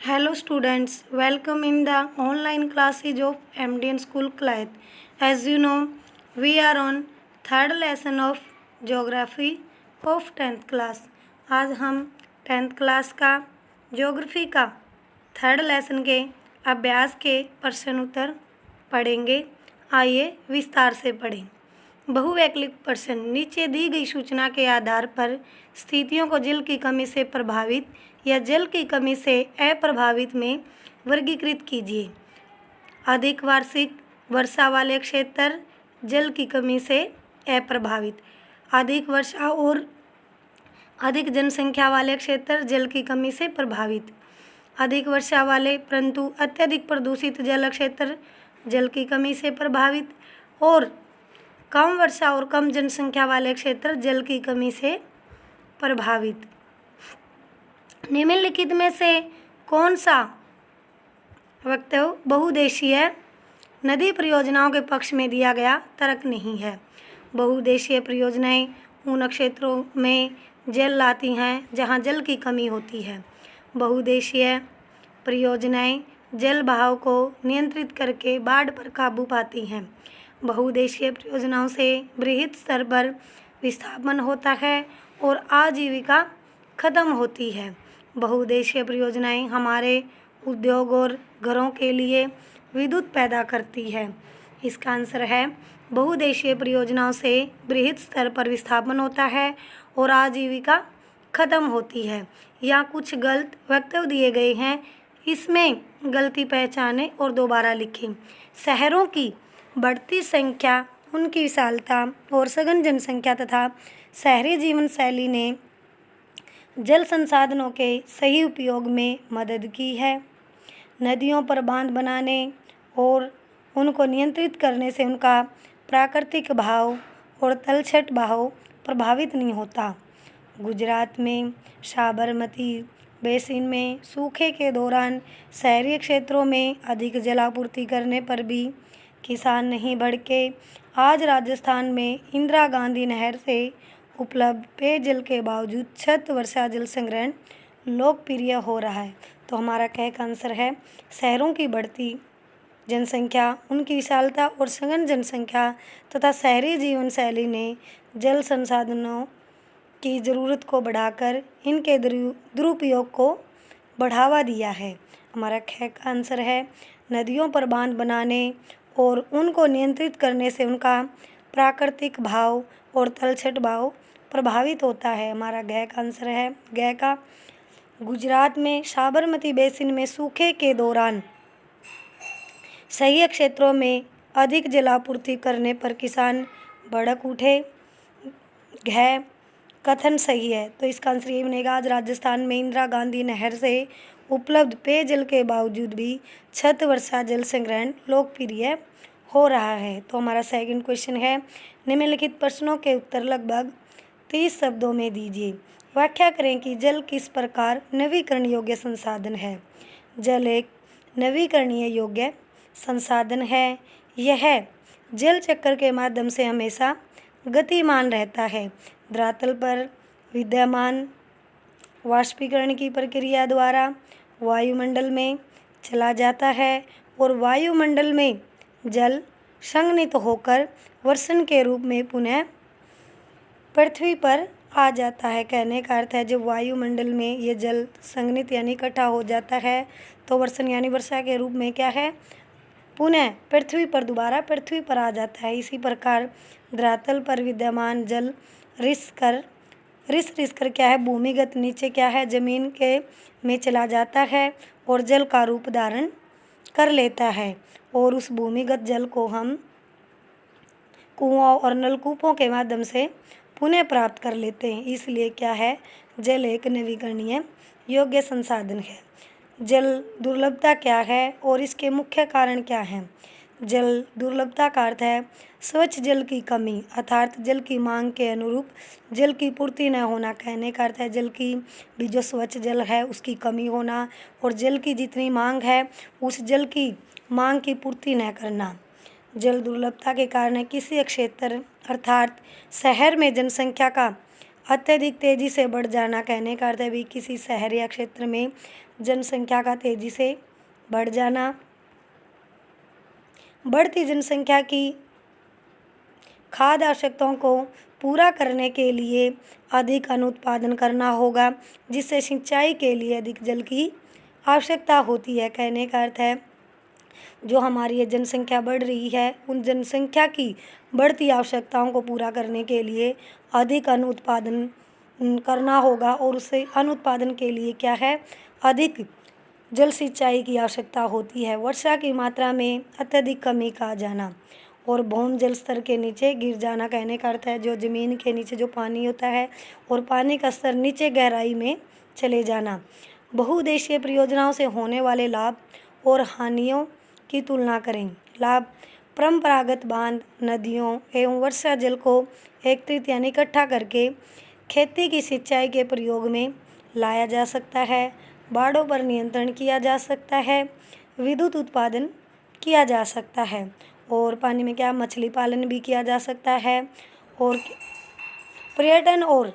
Hello students, welcome in the online classes of MDN School Clyde. As you know, we are on third lesson of Geography of 10th class. आज हम 10th class का geography का third lesson के अभ्यास के प्रश्न उत्तर पढ़ेंगे। आइए विस्तार से पढ़ें। बहुवैकल्पिक प्रश्न। नीचे दी गई सूचना के आधार पर स्थितियों को जल की कमी से प्रभावित या जल की कमी से अप्रभावित में वर्गीकृत कीजिए। अधिक वार्षिक वर्षा वाले क्षेत्र जल की कमी से अप्रभावित। अधिक वर्षा और अधिक जनसंख्या वाले क्षेत्र जल की कमी से प्रभावित। अधिक वर्षा वाले परंतु अत्यधिक प्रदूषित जल क्षेत्र जल की कमी से प्रभावित और कम वर्षा और कम जनसंख्या वाले क्षेत्र जल की कमी से प्रभावित। निम्नलिखित में से कौन सा वक्तव्य बहुउद्देशीय नदी परियोजनाओं के पक्ष में दिया गया तर्क नहीं है? बहुउद्देशीय परियोजनाएं उन क्षेत्रों में जल लाती हैं जहां जल की कमी होती है। बहुउद्देशीय परियोजनाएं जल बहाव को नियंत्रित करके बाढ़ पर काबू पाती हैं। बहुउद्देशीय परियोजनाओं से बृहद स्तर पर विस्थापन होता है और आजीविका खत्म होती है। बहुउद्देशीय परियोजनाएं हमारे उद्योग और घरों के लिए विद्युत पैदा करती है। इसका आंसर है बहुउद्देशीय परियोजनाओं से बृहद स्तर पर विस्थापन होता है और आजीविका खत्म होती है। यहाँ कुछ गलत वक्तव्य दिए गए हैं, इसमें गलती पहचानें और दोबारा लिखें। शहरों की बढ़ती संख्या, उनकी विशालता और सघन जनसंख्या तथा शहरी जीवन शैली ने जल संसाधनों के सही उपयोग में मदद की है। नदियों पर बांध बनाने और उनको नियंत्रित करने से उनका प्राकृतिक बहाव और तलछट बहाव प्रभावित नहीं होता। गुजरात में साबरमती बेसिन में सूखे के दौरान शहरी क्षेत्रों में अधिक जलापूर्ति करने पर भी किसान नहीं भड़के। आज राजस्थान में इंदिरा गांधी नहर से उपलब्ध पेयजल के बावजूद छत वर्षा जल संग्रहण लोकप्रिय हो रहा है। तो हमारा कह का आंसर है शहरों की बढ़ती जनसंख्या, उनकी विशालता और सघन जनसंख्या तथा शहरी जीवन शैली ने जल संसाधनों की ज़रूरत को बढ़ाकर इनके दुरुपयोग को बढ़ावा दिया है। हमारा ख का आंसर है नदियों पर बांध बनाने और उनको नियंत्रित करने से उनका प्राकृतिक भाव और तलछट भाव प्रभावित होता है। हमारा ग का आंसर है ग का गुजरात में साबरमती बेसिन में सूखे के दौरान शहरी क्षेत्रों में अधिक जलापूर्ति करने पर किसान भड़क उठे। घ कथन सही है, तो इसका आंसर ये बनेगा। आज राजस्थान में इंदिरा गांधी नहर से उपलब्ध पेयजल के बावजूद भी छत वर्षा जल संग्रहण लोकप्रिय हो रहा है। तो हमारा सेकंड क्वेश्चन है निम्नलिखित प्रश्नों के उत्तर लगभग 30 शब्दों में दीजिए। व्याख्या करें कि जल किस प्रकार नवीकरण योग्य संसाधन है। जल एक नवीकरणीय योग्य संसाधन है। यह जल चक्र के माध्यम से हमेशा गतिमान रहता है। धरातल पर विद्यमान वाष्पीकरण की प्रक्रिया द्वारा वायुमंडल में चला जाता है और वायुमंडल में जल संघनित होकर वर्षण के रूप में पुनः पृथ्वी पर आ जाता है। कहने का अर्थ है जब वायुमंडल में ये जल संघनित यानी इकट्ठा हो जाता है तो वर्षण यानी वर्षा के रूप में क्या है, पुनः पृथ्वी पर दोबारा पृथ्वी पर आ जाता है। इसी प्रकार धरातल पर विद्यमान जल रिस कर क्या है, भूमिगत नीचे क्या है, जमीन के में चला जाता है और जल का रूप धारण कर लेता है और उस भूमिगत जल को हम कुओं और नलकूपों के माध्यम से पुनः प्राप्त कर लेते हैं। इसलिए क्या है, जल एक नवीकरणीय योग्य संसाधन है। जल दुर्लभता क्या है और इसके मुख्य कारण क्या हैं। जल दुर्लभता का अर्थ है स्वच्छ जल की कमी, अर्थात जल की मांग के अनुरूप जल की पूर्ति न होना। कहने का अर्थ है जल की भी जो स्वच्छ जल है उसकी कमी होना और जल की जितनी मांग है उस जल की मांग की पूर्ति न करना। जल दुर्लभता के कारण किसी क्षेत्र अर्थात शहर में जनसंख्या का अत्यधिक तेजी से बढ़ जाना। कहने का अर्थ है भी किसी शहर या क्षेत्र में जनसंख्या का तेजी से बढ़ जाना, बढ़ती जनसंख्या की खाद्य आवश्यकताओं को पूरा करने के लिए अधिक अन्न उत्पादन करना होगा, जिससे सिंचाई के लिए अधिक जल की आवश्यकता होती है। कहने का अर्थ है जो हमारी ये जनसंख्या बढ़ रही है, उन जनसंख्या की बढ़ती आवश्यकताओं को पूरा करने के लिए अधिक अन्न उत्पादन करना होगा, और उसे अन्न उत्पादन के लिए क्या है, अधिक जल सिंचाई की आवश्यकता होती है। वर्षा की मात्रा में अत्यधिक कमी का आ जाना और भूमि जल स्तर के नीचे गिर जाना। कहने का अर्थ है जो ज़मीन के नीचे जो पानी होता है और पानी का स्तर नीचे गहराई में चले जाना। बहुउद्देशीय परियोजनाओं से होने वाले लाभ और हानियों की तुलना करें। लाभ: परंपरागत बांध, नदियों एवं वर्षा जल को एकत्रित यानी इकट्ठा करके खेती की सिंचाई के प्रयोग में लाया जा सकता है। बाढ़ों पर नियंत्रण किया जा सकता है। विद्युत उत्पादन किया जा सकता है और पानी में क्या मछली पालन भी किया जा सकता है। और पर्यटन और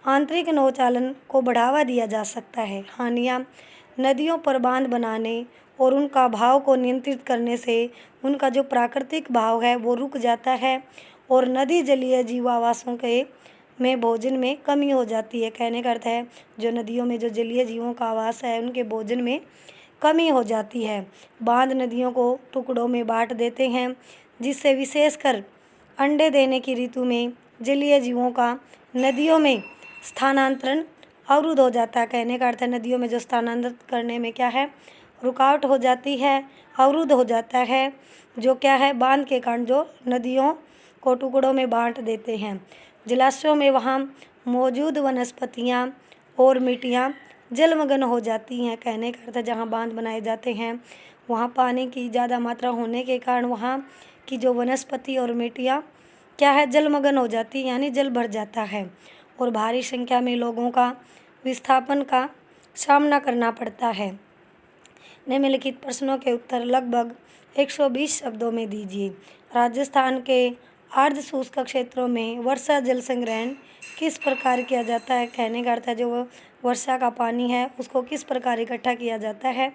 आंतरिक नौचालन को बढ़ावा दिया जा सकता है। हानियाँ: नदियों पर बांध बनाने और उनका बहाव को नियंत्रित करने से उनका जो प्राकृतिक बहाव है वो रुक जाता है और नदी जलीय जीवावासों के में भोजन में कमी हो जाती है। कहने का अर्थ है जो नदियों में जो जलीय जीवों का आवास है उनके भोजन में कमी हो जाती है। बांध नदियों को टुकड़ों में बांट देते हैं, जिससे विशेषकर अंडे देने की ऋतु में जलीय जीवों का नदियों में स्थानांतरण अवरुद्ध हो जाता है। कहने का अर्थ है नदियों में जो स्थानांतरित करने में क्या है, रुकावट हो जाती है, अवरुद्ध हो जाता है, जो क्या है बांध के कारण जो नदियों को टुकड़ों में बांट देते हैं। जलाशयों में वहाँ मौजूद वनस्पतियाँ और मिट्टियाँ जलमग्न हो जाती हैं। कहने का अर्थ है जहाँ बांध बनाए जाते हैं वहाँ पानी की ज़्यादा मात्रा होने के कारण वहाँ की जो वनस्पति और मिट्टियाँ क्या है जलमग्न हो जाती है, यानी जल भर जाता है और भारी संख्या में लोगों का विस्थापन का सामना करना पड़ता है। निम्नलिखित प्रश्नों के उत्तर लगभग 120 शब्दों में दीजिए। राजस्थान के अर्ध शुष्क क्षेत्रों में वर्षा जल संग्रहण किस प्रकार किया जाता है। कहने का अर्थ है जो वर्षा का पानी है उसको किस प्रकार इकट्ठा किया जाता है,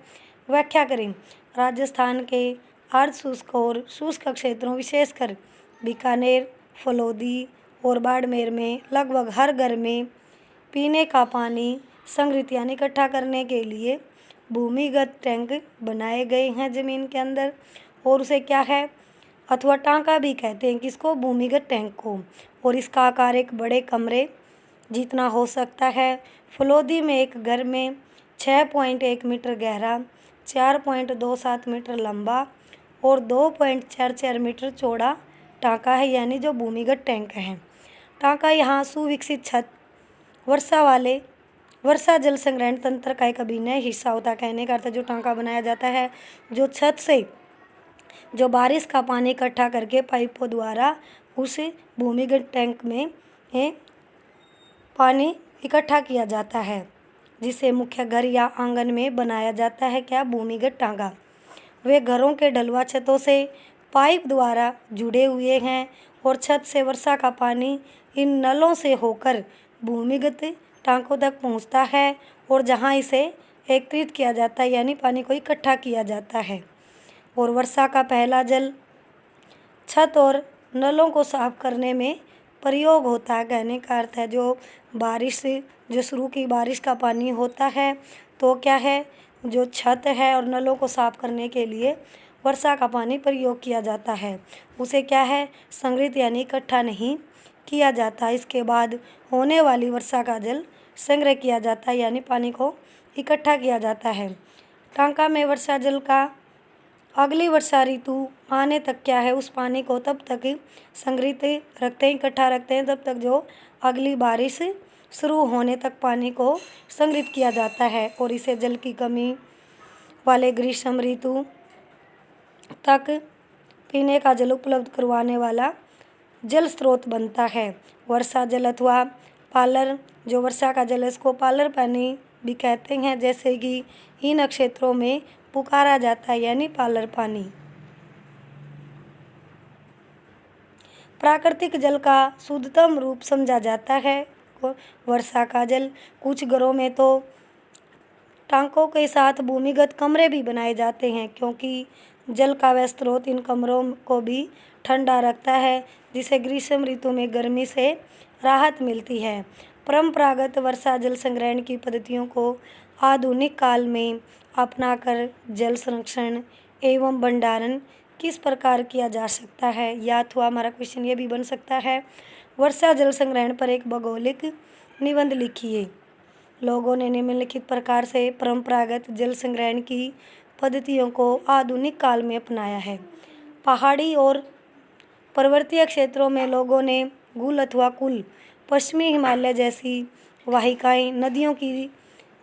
व्याख्या करें। राजस्थान के अर्ध शुष्क और शुष्क क्षेत्रों विशेषकर बीकानेर, फलोदी और बाड़मेर में लगभग हर घर में पीने का पानी संग्रहित यानी इकट्ठा करने के लिए भूमिगत टैंक बनाए गए हैं ज़मीन के अंदर, और उसे क्या है अथवा टांका भी कहते हैं किसको, भूमिगत टैंक को, और इसका आकार एक बड़े कमरे जितना हो सकता है। फलोदी में एक घर में 6.1 मीटर गहरा, 4.27 मीटर लंबा और 2.44 मीटर चौड़ा टांका है, यानी जो भूमिगत टैंक है। टांका यहाँ सुविकसित छत वर्षा जल संग्रहण तंत्र का एक अभिन्न हिस्सा होता है। कहने का अर्थ जो टांका बनाया जाता है जो छत से जो बारिश का पानी इकट्ठा करके पाइपों द्वारा उस भूमिगत टैंक में पानी इकट्ठा किया जाता है, जिसे मुख्य घर या आंगन में बनाया जाता है क्या, भूमिगत टांका। वे घरों के ढलुआ छतों से पाइप द्वारा जुड़े हुए हैं और छत से वर्षा का पानी इन नलों से होकर भूमिगत टांकों तक पहुंचता है और जहां इसे एकत्रित किया जाता है यानी पानी को इकट्ठा किया जाता है। और वर्षा का पहला जल छत और नलों को साफ करने में प्रयोग होता है। कहने का अर्थ है जो बारिश जो शुरू की बारिश का पानी होता है तो क्या है जो छत है और नलों को साफ करने के लिए वर्षा का पानी प्रयोग किया जाता है, उसे क्या है संग्रहित यानी इकट्ठा नहीं किया जाता। इसके बाद होने वाली वर्षा का जल संग्रह किया जाता है यानी पानी को इकट्ठा किया जाता है। टांका में वर्षा जल का अगली वर्षा ऋतु आने तक क्या है उस पानी को तब तक संग्रहित रखते हैं, इकट्ठा रखते हैं तब तक जो अगली बारिश शुरू होने तक पानी को संग्रहित किया जाता है और इसे जल की कमी वाले ग्रीष्म ऋतु तक पीने का जल उपलब्ध करवाने वाला जल स्रोत बनता है। वर्षा जल अथवा पालर जो वर्षा का जल है इसको पालर पानी भी कहते हैं, जैसे कि इन क्षेत्रों में पुकारा जाता है यानी पालर पानी। प्राकृतिक जल का शुद्धतम रूप समझा जाता है वर्षा का जल। कुछ घरों में तो टांकों के साथ भूमिगत कमरे भी बनाए जाते हैं, क्योंकि जल का वह स्रोत इन कमरों को भी ठंडा रखता है, जिससे ग्रीष्म ऋतु में गर्मी से राहत मिलती है। परंपरागत वर्षा जल संग्रहण की पद्धतियों को आधुनिक काल में अपनाकर जल संरक्षण एवं भंडारण किस प्रकार किया जा सकता है, या अथवा हमारा क्वेश्चन ये भी बन सकता है, वर्षा जल संग्रहण पर एक भौगोलिक निबंध लिखिए। लोगों ने निम्नलिखित प्रकार से परंपरागत जल संग्रहण की पद्धतियों को आधुनिक काल में अपनाया है। पहाड़ी और पर्वतीय क्षेत्रों में लोगों ने गुल अथवा कुल, पश्चिमी हिमालय जैसी वाहिकाएं, नदियों की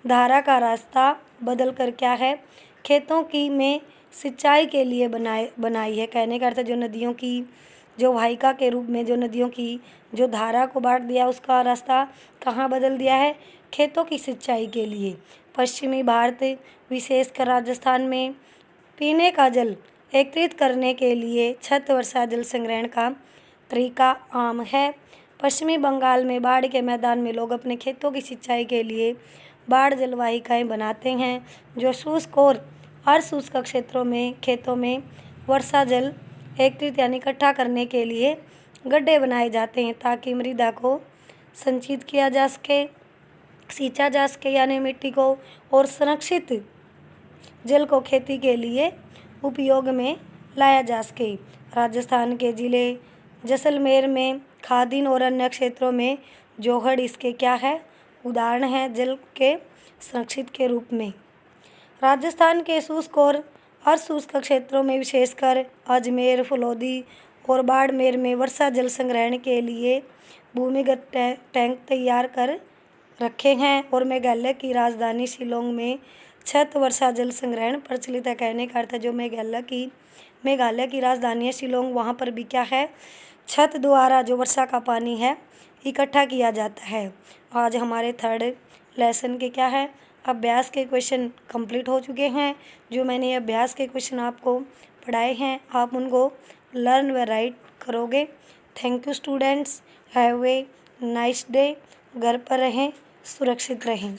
धारा का रास्ता बदल कर क्या है, खेतों की में सिंचाई के लिए बनाई है। कहने का अर्थ जो नदियों की जो वाहिका के रूप में जो नदियों की जो धारा को बांट दिया, उसका रास्ता कहाँ बदल दिया है, खेतों की सिंचाई के लिए। पश्चिमी भारत विशेषकर राजस्थान में पीने का जल एकत्रित करने के लिए छत वर्षा जल संग्रहण का तरीका आम है। पश्चिमी बंगाल में बाढ़ के मैदान में लोग अपने खेतों की सिंचाई के लिए बाढ़ जल वाहिकाएँ बनाते हैं, जो शुष्क और अर्धशुष्क क्षेत्रों में खेतों में वर्षा जल एकत्रित यानी इकट्ठा करने के लिए गड्ढे बनाए जाते हैं, ताकि मृदा को संचित किया जा सके, सींचा जा सके यानी मिट्टी को, और संरक्षित जल को खेती के लिए उपयोग में लाया जा सके। राजस्थान के ज़िले जैसलमेर में खादीन और अन्य क्षेत्रों में जोहड़ इसके क्या है, उदाहरण है जल के संरक्षित के रूप में। राजस्थान के शुष्क और अर्धशुष्क क्षेत्रों में विशेषकर अजमेर, फलौदी और बाड़मेर में वर्षा जल संग्रहण के लिए भूमिगत टैंक तैयार कर रखे हैं, और मेघालय की राजधानी शिलोंग में छत वर्षा जल संग्रहण प्रचलित है। कहने का अर्थ है जो मेघालय की राजधानी है शिलोंग, वहाँ पर भी क्या है, छत द्वारा जो वर्षा का पानी है इकट्ठा किया जाता है। आज हमारे थर्ड लेसन के क्या है, अभ्यास के क्वेश्चन कंप्लीट हो चुके हैं। जो मैंने ये अभ्यास के क्वेश्चन आपको पढ़ाए हैं, आप उनको लर्न व राइट करोगे। Thank you students, have a nice day. घर पर रहें, सुरक्षित रहें।